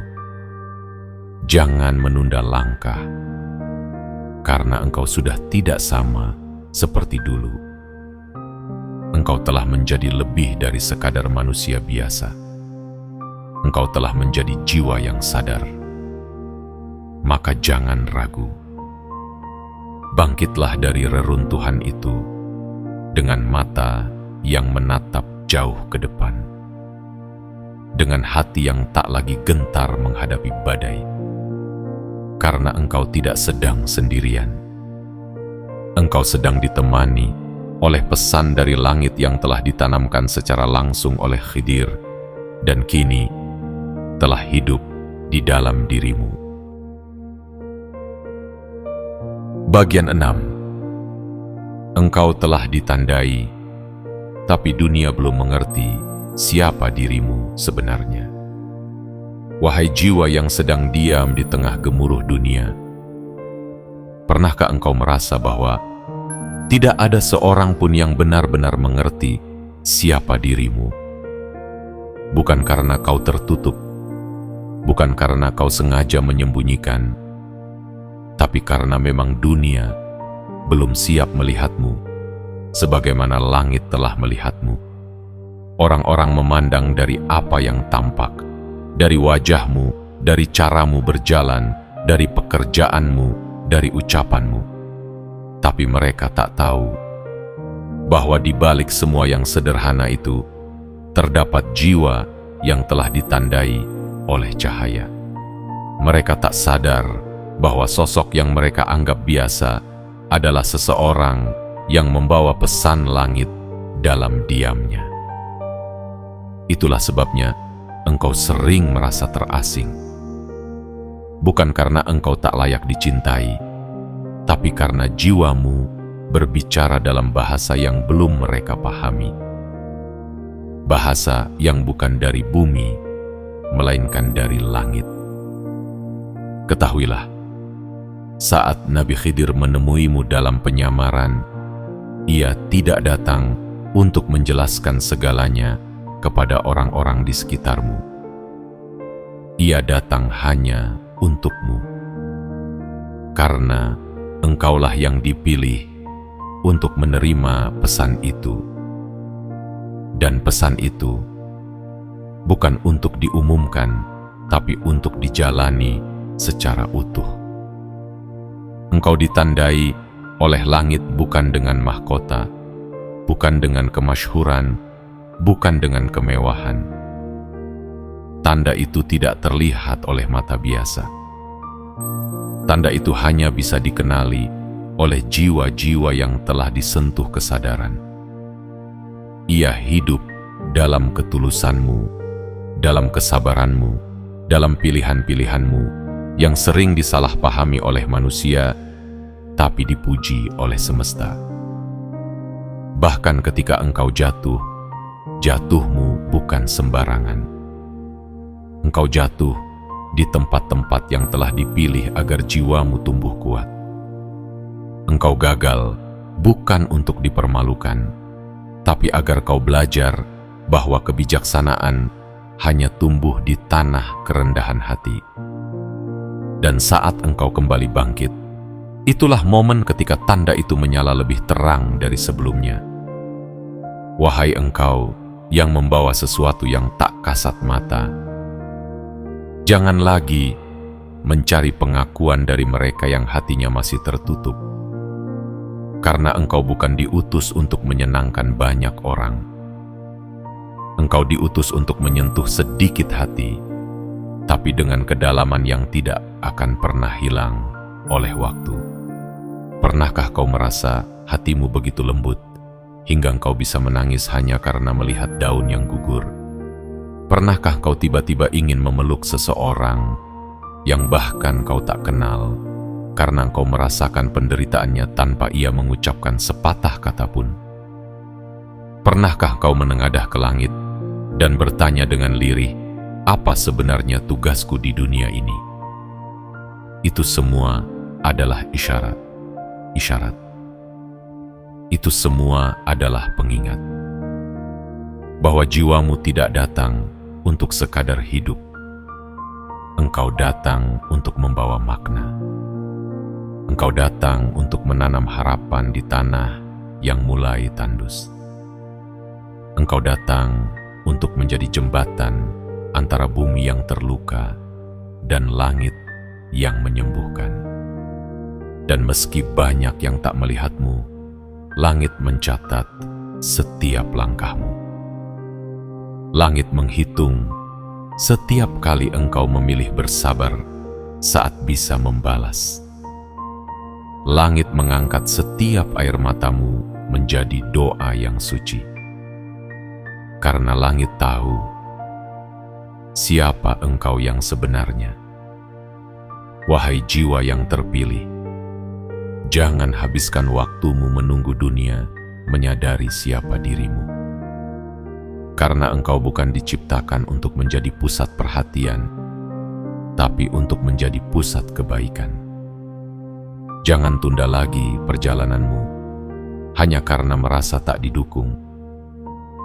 Jangan menunda langkah, karena engkau sudah tidak sama seperti dulu. Engkau telah menjadi lebih dari sekadar manusia biasa. Engkau telah menjadi jiwa yang sadar. Maka jangan ragu. Bangkitlah dari reruntuhan itu dengan mata yang menatap jauh ke depan, dengan hati yang tak lagi gentar menghadapi badai, karena engkau tidak sedang sendirian. Engkau sedang ditemani oleh pesan dari langit yang telah ditanamkan secara langsung oleh Khidir dan kini telah hidup di dalam dirimu. Bagian 6. Engkau telah ditandai, tapi dunia belum mengerti siapa dirimu sebenarnya. Wahai jiwa yang sedang diam di tengah gemuruh dunia, pernahkah engkau merasa bahwa tidak ada seorang pun yang benar-benar mengerti siapa dirimu? Bukan karena kau tertutup, bukan karena kau sengaja menyembunyikan, tapi karena memang dunia belum siap melihatmu sebagaimana langit telah melihatmu. Orang-orang memandang dari apa yang tampak, dari wajahmu, dari caramu berjalan, dari pekerjaanmu, dari ucapanmu. Tapi mereka tak tahu bahwa di balik semua yang sederhana itu terdapat jiwa yang telah ditandai oleh cahaya. Mereka tak sadar bahwa sosok yang mereka anggap biasa adalah seseorang yang membawa pesan langit dalam diamnya. Itulah sebabnya engkau sering merasa terasing. Bukan karena engkau tak layak dicintai, tapi karena jiwamu berbicara dalam bahasa yang belum mereka pahami. Bahasa yang bukan dari bumi, melainkan dari langit. Ketahuilah, saat Nabi Khidir menemuimu dalam penyamaran, ia tidak datang untuk menjelaskan segalanya kepada orang-orang di sekitarmu. Ia datang hanya untukmu, karena engkaulah yang dipilih untuk menerima pesan itu. Dan pesan itu bukan untuk diumumkan, tapi untuk dijalani secara utuh. Engkau ditandai oleh langit bukan dengan mahkota, bukan dengan kemasyhuran, bukan dengan kemewahan. Tanda itu tidak terlihat oleh mata biasa. Tanda itu hanya bisa dikenali oleh jiwa-jiwa yang telah disentuh kesadaran. Ia hidup dalam ketulusanmu, dalam kesabaranmu, dalam pilihan-pilihanmu yang sering disalahpahami oleh manusia, tapi dipuji oleh semesta. Bahkan ketika engkau jatuh, jatuhmu bukan sembarangan. Engkau jatuh di tempat-tempat yang telah dipilih agar jiwamu tumbuh kuat. Engkau gagal bukan untuk dipermalukan, tapi agar kau belajar bahwa kebijaksanaan hanya tumbuh di tanah kerendahan hati. Dan saat engkau kembali bangkit, itulah momen ketika tanda itu menyala lebih terang dari sebelumnya. Wahai engkau yang membawa sesuatu yang tak kasat mata, jangan lagi mencari pengakuan dari mereka yang hatinya masih tertutup. Karena engkau bukan diutus untuk menyenangkan banyak orang. Engkau diutus untuk menyentuh sedikit hati, tapi dengan kedalaman yang tidak akan pernah hilang oleh waktu. Pernahkah kau merasa hatimu begitu lembut, hingga engkau bisa menangis hanya karena melihat daun yang gugur? Pernahkah kau tiba-tiba ingin memeluk seseorang yang bahkan kau tak kenal, karena engkau merasakan penderitaannya tanpa ia mengucapkan sepatah kata pun? Pernahkah kau menengadah ke langit dan bertanya dengan lirih, apa sebenarnya tugasku di dunia ini? Itu semua adalah isyarat. Itu semua adalah pengingat bahwa jiwamu tidak datang untuk sekadar hidup. Engkau datang untuk membawa makna. Engkau datang untuk menanam harapan di tanah yang mulai tandus. Engkau datang untuk menjadi jembatan antara bumi yang terluka dan langit yang menyembuhkan. Dan meski banyak yang tak melihatmu, langit mencatat setiap langkahmu. Langit menghitung setiap kali engkau memilih bersabar saat bisa membalas. Langit mengangkat setiap air matamu menjadi doa yang suci. Karena langit tahu siapa engkau yang sebenarnya. Wahai jiwa yang terpilih, jangan habiskan waktumu menunggu dunia menyadari siapa dirimu. Karena engkau bukan diciptakan untuk menjadi pusat perhatian, tapi untuk menjadi pusat kebaikan. Jangan tunda lagi perjalananmu hanya karena merasa tak didukung,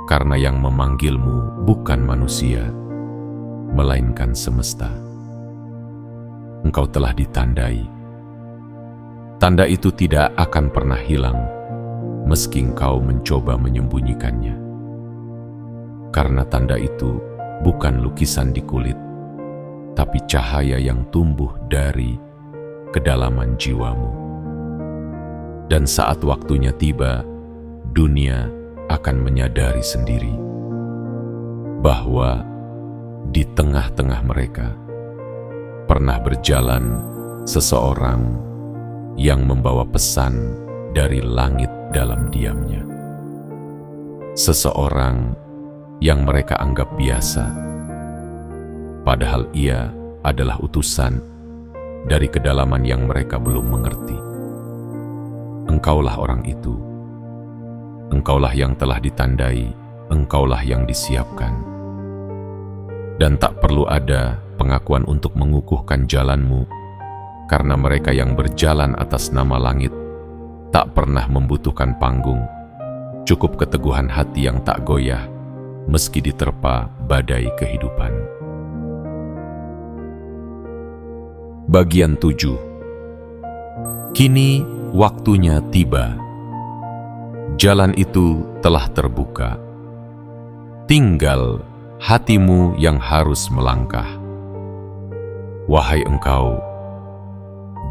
karena yang memanggilmu bukan manusia, melainkan semesta. Engkau telah ditandai. Tanda itu tidak akan pernah hilang, meski engkau mencoba menyembunyikannya. Karena tanda itu bukan lukisan di kulit, tapi cahaya yang tumbuh dari kedalaman jiwamu. Dan saat waktunya tiba, dunia akan menyadari sendiri bahwa di tengah-tengah mereka pernah berjalan seseorang yang membawa pesan dari langit dalam diamnya. Seseorang yang mereka anggap biasa, padahal ia adalah utusan dari kedalaman yang mereka belum mengerti. Engkaulah orang itu. Engkaulah yang telah ditandai, engkaulah yang disiapkan. Dan tak perlu ada pengakuan untuk mengukuhkan jalanmu, karena mereka yang berjalan atas nama langit tak pernah membutuhkan panggung. Cukup keteguhan hati yang tak goyah, meski diterpa badai kehidupan. Bagian 7. Kini waktunya tiba. Jalan itu telah terbuka. Tinggal hatimu yang harus melangkah. Wahai engkau,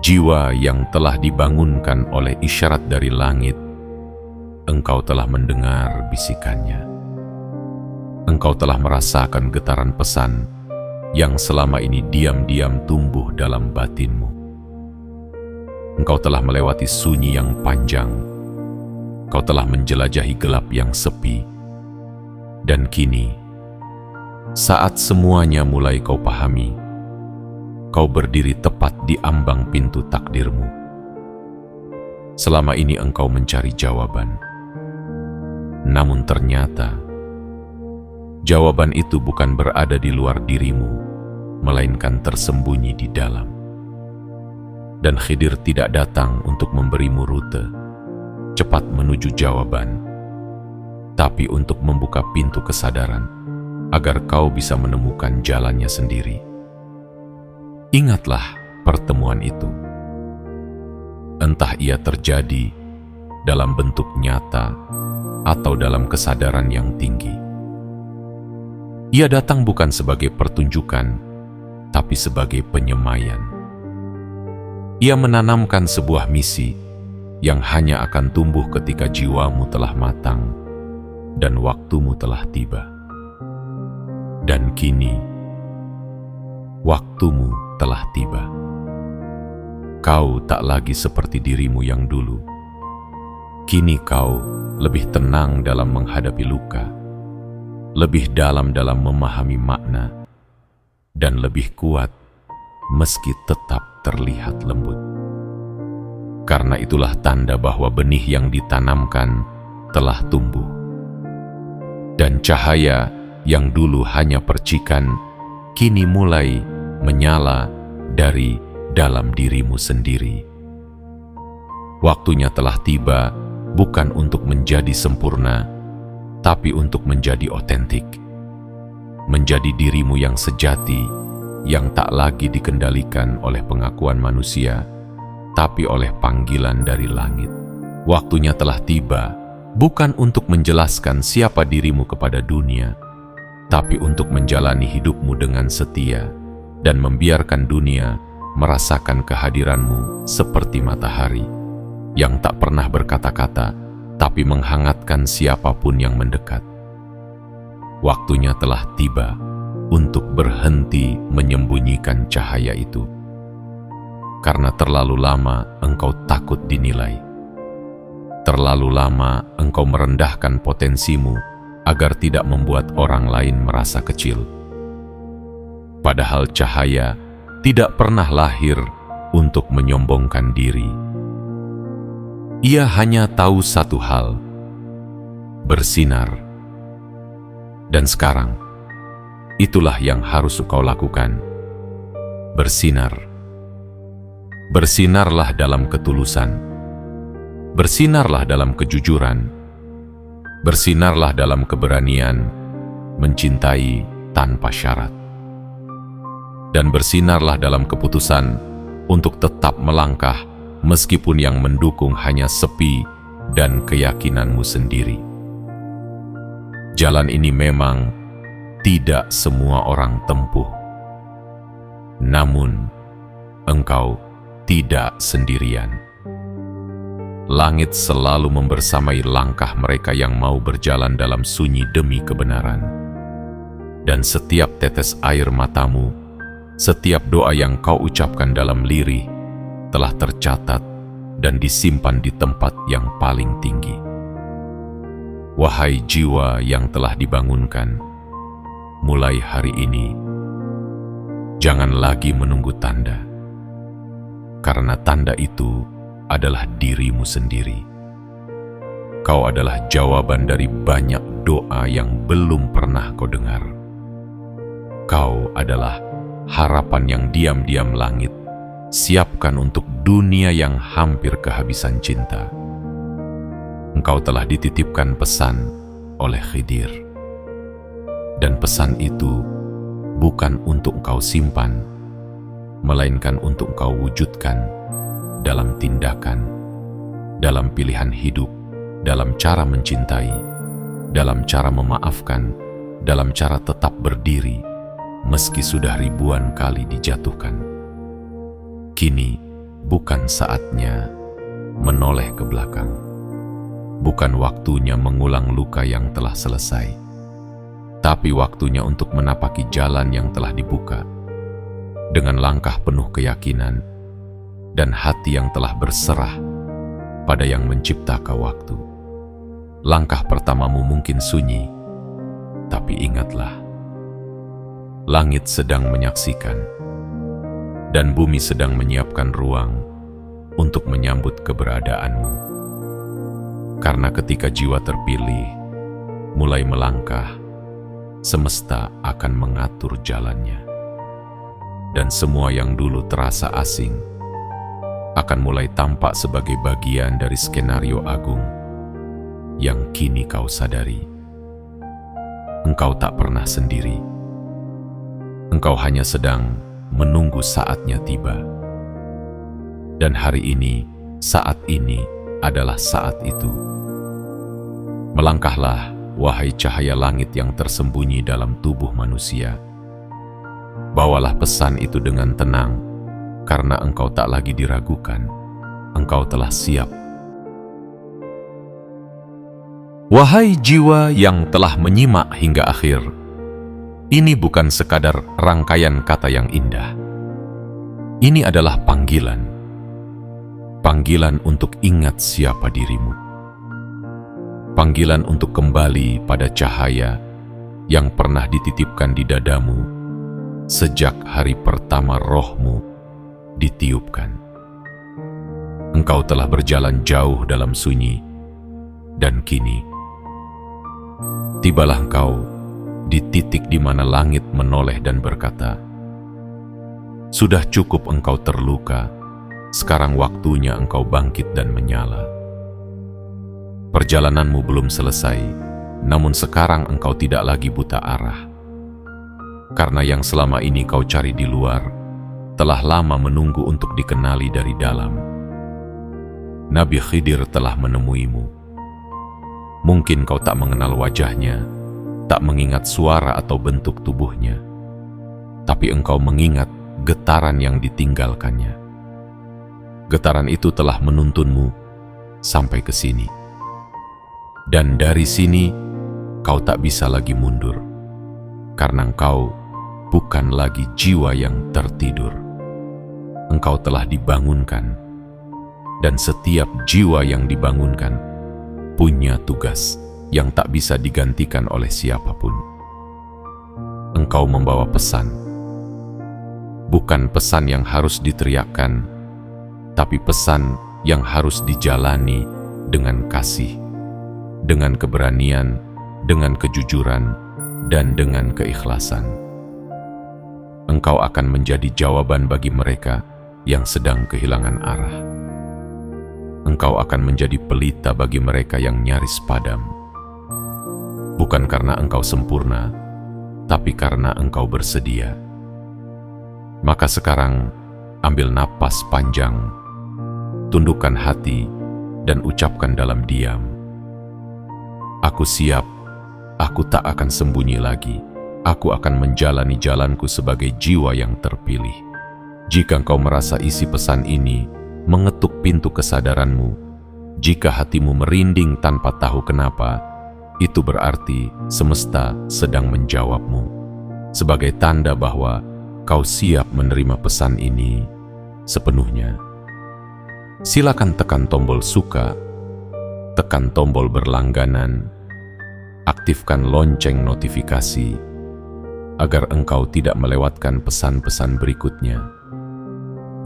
jiwa yang telah dibangunkan oleh isyarat dari langit, engkau telah mendengar bisikannya. Engkau telah merasakan getaran pesan yang selama ini diam-diam tumbuh dalam batinmu. Engkau telah melewati sunyi yang panjang. Kau telah menjelajahi gelap yang sepi. Dan kini, saat semuanya mulai kau pahami, kau berdiri tepat di ambang pintu takdirmu. Selama ini engkau mencari jawaban. Namun ternyata, jawaban itu bukan berada di luar dirimu, melainkan tersembunyi di dalam. Dan Khidir tidak datang untuk memberimu rute cepat menuju jawaban, tapi untuk membuka pintu kesadaran agar kau bisa menemukan jalannya sendiri. Ingatlah pertemuan itu. Entah ia terjadi dalam bentuk nyata atau dalam kesadaran yang tinggi. Ia datang bukan sebagai pertunjukan, tapi sebagai penyemaian. Ia menanamkan sebuah misi yang hanya akan tumbuh ketika jiwamu telah matang dan waktumu telah tiba. Dan kini, waktumu telah tiba. Kau tak lagi seperti dirimu yang dulu. Kini kau lebih tenang dalam menghadapi luka, lebih dalam memahami makna, dan lebih kuat meski tetap terlihat lembut. Karena itulah tanda bahwa benih yang ditanamkan telah tumbuh. Dan cahaya yang dulu hanya percikan, kini mulai menyala dari dalam dirimu sendiri. Waktunya telah tiba bukan untuk menjadi sempurna, tapi untuk menjadi otentik. Menjadi dirimu yang sejati, yang tak lagi dikendalikan oleh pengakuan manusia, tapi oleh panggilan dari langit. Waktunya telah tiba, bukan untuk menjelaskan siapa dirimu kepada dunia, tapi untuk menjalani hidupmu dengan setia dan membiarkan dunia merasakan kehadiranmu seperti matahari yang tak pernah berkata-kata, tapi menghangatkan siapapun yang mendekat. Waktunya telah tiba untuk berhenti menyembunyikan cahaya itu. Karena terlalu lama engkau takut dinilai. Terlalu lama engkau merendahkan potensimu agar tidak membuat orang lain merasa kecil. Padahal cahaya tidak pernah lahir untuk menyombongkan diri. Ia hanya tahu satu hal: bersinar. Dan sekarang, itulah yang harus kau lakukan. Bersinar. Bersinarlah dalam ketulusan. Bersinarlah dalam kejujuran. Bersinarlah dalam keberanian mencintai tanpa syarat. Dan bersinarlah dalam keputusan untuk tetap melangkah meskipun yang mendukung hanya sepi dan keyakinanmu sendiri. Jalan ini memang tidak semua orang tempuh. Namun, engkau tidak sendirian. Langit selalu membersamai langkah mereka yang mau berjalan dalam sunyi demi kebenaran. Dan setiap tetes air matamu, setiap doa yang kau ucapkan dalam lirih, telah tercatat dan disimpan di tempat yang paling tinggi. Wahai jiwa yang telah dibangunkan, mulai hari ini, jangan lagi menunggu tanda. Karena tanda itu adalah dirimu sendiri. Kau adalah jawaban dari banyak doa yang belum pernah kau dengar. Kau adalah harapan yang diam-diam langit siapkan untuk dunia yang hampir kehabisan cinta. Engkau telah dititipkan pesan oleh Khidir. Dan pesan itu bukan untuk engkau simpan, melainkan untuk engkau wujudkan dalam tindakan, dalam pilihan hidup, dalam cara mencintai, dalam cara memaafkan, dalam cara tetap berdiri meski sudah ribuan kali dijatuhkan. Kini bukan saatnya menoleh ke belakang. Bukan waktunya mengulang luka yang telah selesai, tapi waktunya untuk menapaki jalan yang telah dibuka dengan langkah penuh keyakinan dan hati yang telah berserah pada yang menciptakan waktu. Langkah pertamamu mungkin sunyi, tapi ingatlah, langit sedang menyaksikan dan bumi sedang menyiapkan ruang untuk menyambut keberadaanmu. Karena ketika jiwa terpilih mulai melangkah, semesta akan mengatur jalannya. Dan semua yang dulu terasa asing akan mulai tampak sebagai bagian dari skenario agung yang kini kau sadari. Engkau tak pernah sendiri. Engkau hanya sedang menunggu saatnya tiba. Dan hari ini, saat ini adalah saat itu. Melangkahlah, wahai cahaya langit yang tersembunyi dalam tubuh manusia. Bawalah pesan itu dengan tenang, karena engkau tak lagi diragukan. Engkau telah siap. Wahai jiwa yang telah menyimak hingga akhir, ini bukan sekadar rangkaian kata yang indah. Ini adalah panggilan. Panggilan untuk ingat siapa dirimu. Panggilan untuk kembali pada cahaya yang pernah dititipkan di dadamu sejak hari pertama rohmu ditiupkan. Engkau telah berjalan jauh dalam sunyi, dan kini tibalah engkau di titik di mana langit menoleh dan berkata, "Sudah cukup engkau terluka, sekarang waktunya engkau bangkit dan menyala." Perjalananmu belum selesai, namun sekarang engkau tidak lagi buta arah. Karena yang selama ini kau cari di luar, telah lama menunggu untuk dikenali dari dalam. Nabi Khidir telah menemuimu. Mungkin kau tak mengenal wajahnya, tak mengingat suara atau bentuk tubuhnya, tapi engkau mengingat getaran yang ditinggalkannya. Getaran itu telah menuntunmu sampai ke sini. Dan dari sini, kau tak bisa lagi mundur, karena engkau bukan lagi jiwa yang tertidur. Engkau telah dibangunkan, dan setiap jiwa yang dibangunkan punya tugas yang tak bisa digantikan oleh siapapun. Engkau membawa pesan, bukan pesan yang harus diteriakkan, tapi pesan yang harus dijalani dengan kasih, dengan keberanian, dengan kejujuran, dan dengan keikhlasan. Engkau akan menjadi jawaban bagi mereka yang sedang kehilangan arah. Engkau akan menjadi pelita bagi mereka yang nyaris padam. Bukan karena engkau sempurna, tapi karena engkau bersedia. Maka sekarang, ambil napas panjang, tundukkan hati, dan ucapkan dalam diam, "Aku siap, aku tak akan sembunyi lagi. Aku akan menjalani jalanku sebagai jiwa yang terpilih." Jika engkau merasa isi pesan ini mengetuk pintu kesadaranmu, jika hatimu merinding tanpa tahu kenapa, itu berarti semesta sedang menjawabmu, sebagai tanda bahwa kau siap menerima pesan ini sepenuhnya. Silakan tekan tombol suka, tekan tombol berlangganan, aktifkan lonceng notifikasi, agar engkau tidak melewatkan pesan-pesan berikutnya.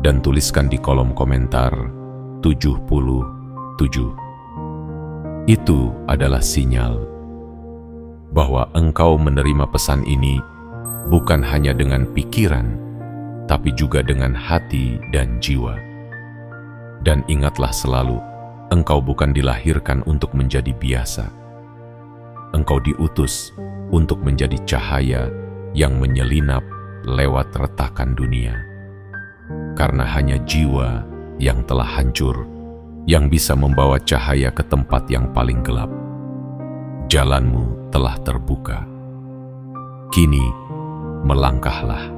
Dan tuliskan di kolom komentar 77. Itu adalah sinyal bahwa engkau menerima pesan ini bukan hanya dengan pikiran, tapi juga dengan hati dan jiwa. Dan ingatlah selalu, engkau bukan dilahirkan untuk menjadi biasa. Engkau diutus untuk menjadi cahaya yang menyelinap lewat retakan dunia. Karena hanya jiwa yang telah hancur yang bisa membawa cahaya ke tempat yang paling gelap. Jalanmu telah terbuka. Kini, melangkahlah.